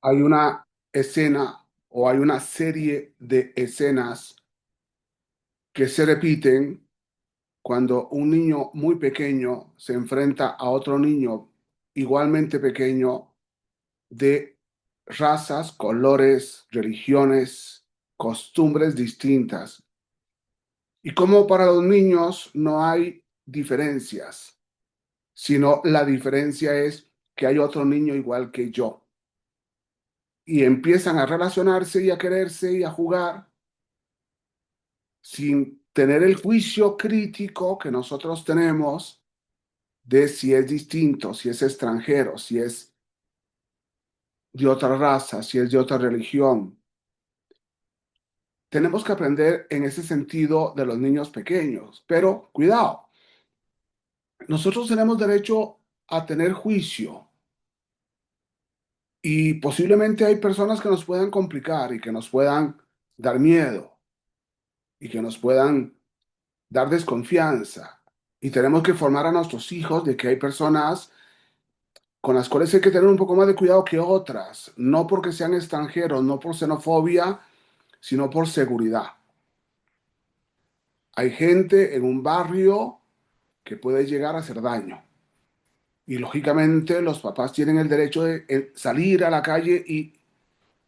Hay una escena o hay una serie de escenas que se repiten cuando un niño muy pequeño se enfrenta a otro niño igualmente pequeño de razas, colores, religiones, costumbres distintas. Y como para los niños no hay diferencias, sino la diferencia es que hay otro niño igual que yo. Y empiezan a relacionarse y a quererse y a jugar sin tener el juicio crítico que nosotros tenemos de si es distinto, si es extranjero, si es de otra raza, si es de otra religión. Tenemos que aprender en ese sentido de los niños pequeños, pero cuidado, nosotros tenemos derecho a tener juicio y posiblemente hay personas que nos puedan complicar y que nos puedan dar miedo y que nos puedan dar desconfianza. Y tenemos que formar a nuestros hijos de que hay personas con las cuales hay que tener un poco más de cuidado que otras, no porque sean extranjeros, no por xenofobia, sino por seguridad. Hay gente en un barrio que puede llegar a hacer daño. Y lógicamente los papás tienen el derecho de salir a la calle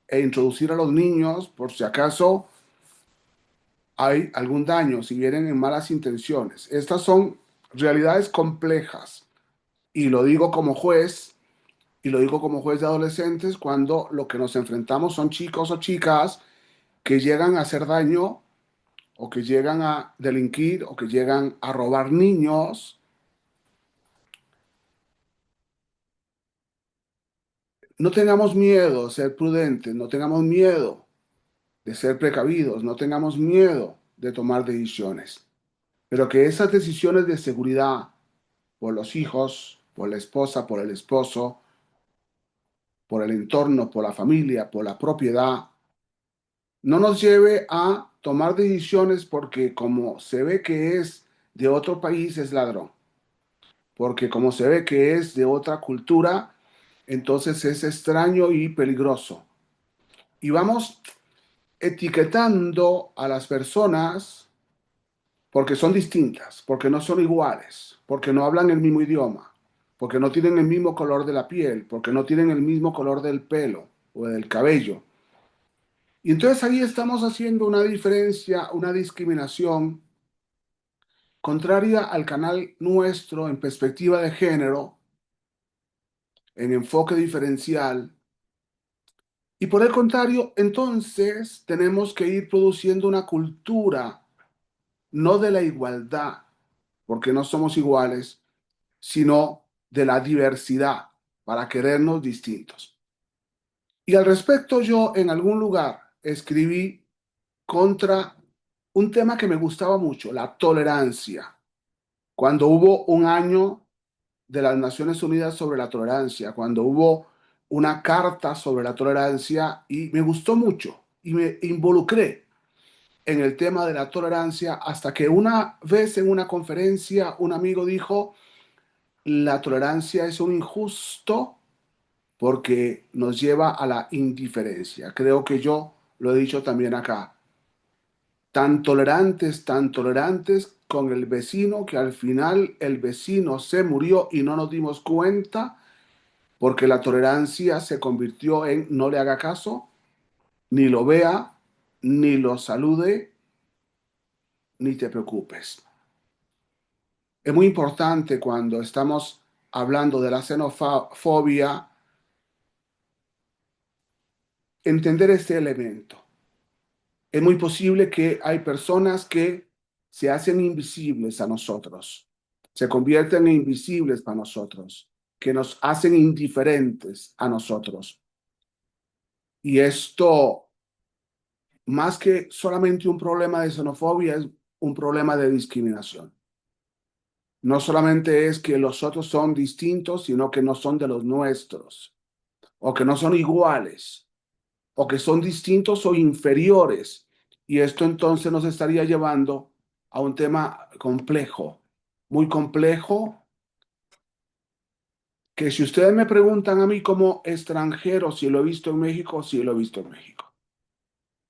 e introducir a los niños por si acaso hay algún daño, si vienen en malas intenciones. Estas son realidades complejas. Y lo digo como juez, y lo digo como juez de adolescentes, cuando lo que nos enfrentamos son chicos o chicas que llegan a hacer daño o que llegan a delinquir o que llegan a robar niños. No tengamos miedo de ser prudentes, no tengamos miedo de ser precavidos, no tengamos miedo de tomar decisiones, pero que esas decisiones de seguridad por los hijos, por la esposa, por el esposo, por el entorno, por la familia, por la propiedad, no nos lleve a tomar decisiones porque como se ve que es de otro país es ladrón, porque como se ve que es de otra cultura, entonces es extraño y peligroso. Y vamos etiquetando a las personas porque son distintas, porque no son iguales, porque no hablan el mismo idioma, porque no tienen el mismo color de la piel, porque no tienen el mismo color del pelo o del cabello. Y entonces ahí estamos haciendo una diferencia, una discriminación contraria al canal nuestro en perspectiva de género, en enfoque diferencial. Y por el contrario, entonces tenemos que ir produciendo una cultura, no de la igualdad, porque no somos iguales, sino de la diversidad para querernos distintos. Y al respecto, yo en algún lugar escribí contra un tema que me gustaba mucho, la tolerancia. Cuando hubo un año de las Naciones Unidas sobre la tolerancia, cuando hubo una carta sobre la tolerancia y me gustó mucho y me involucré en el tema de la tolerancia hasta que una vez en una conferencia un amigo dijo, la tolerancia es un injusto porque nos lleva a la indiferencia. Creo que yo lo he dicho también acá. Tan tolerantes con el vecino que al final el vecino se murió y no nos dimos cuenta porque la tolerancia se convirtió en no le haga caso, ni lo vea, ni lo salude, ni te preocupes. Es muy importante cuando estamos hablando de la xenofobia entender este elemento. Es muy posible que hay personas que se hacen invisibles a nosotros, se convierten en invisibles para nosotros, que nos hacen indiferentes a nosotros. Y esto, más que solamente un problema de xenofobia, es un problema de discriminación. No solamente es que los otros son distintos, sino que no son de los nuestros, o que no son iguales, o que son distintos o inferiores. Y esto entonces nos estaría llevando a un tema complejo, muy complejo, que si ustedes me preguntan a mí como extranjero si lo he visto en México, sí lo he visto en México,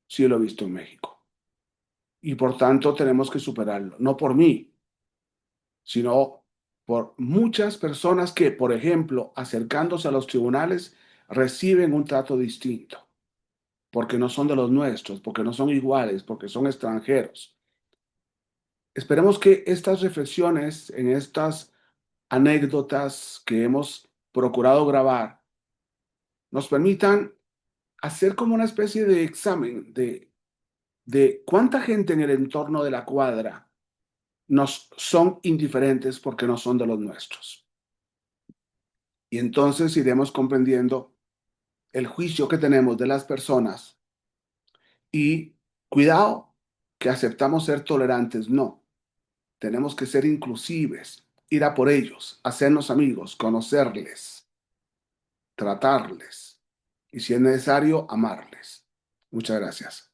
sí lo he visto en México. Y por tanto tenemos que superarlo, no por mí, sino por muchas personas que, por ejemplo, acercándose a los tribunales, reciben un trato distinto, porque no son de los nuestros, porque no son iguales, porque son extranjeros. Esperemos que estas reflexiones en estas anécdotas que hemos procurado grabar nos permitan hacer como una especie de examen de cuánta gente en el entorno de la cuadra nos son indiferentes porque no son de los nuestros. Y entonces iremos comprendiendo el juicio que tenemos de las personas y cuidado que aceptamos ser tolerantes, no. Tenemos que ser inclusives, ir a por ellos, hacernos amigos, conocerles, tratarles y si es necesario, amarles. Muchas gracias.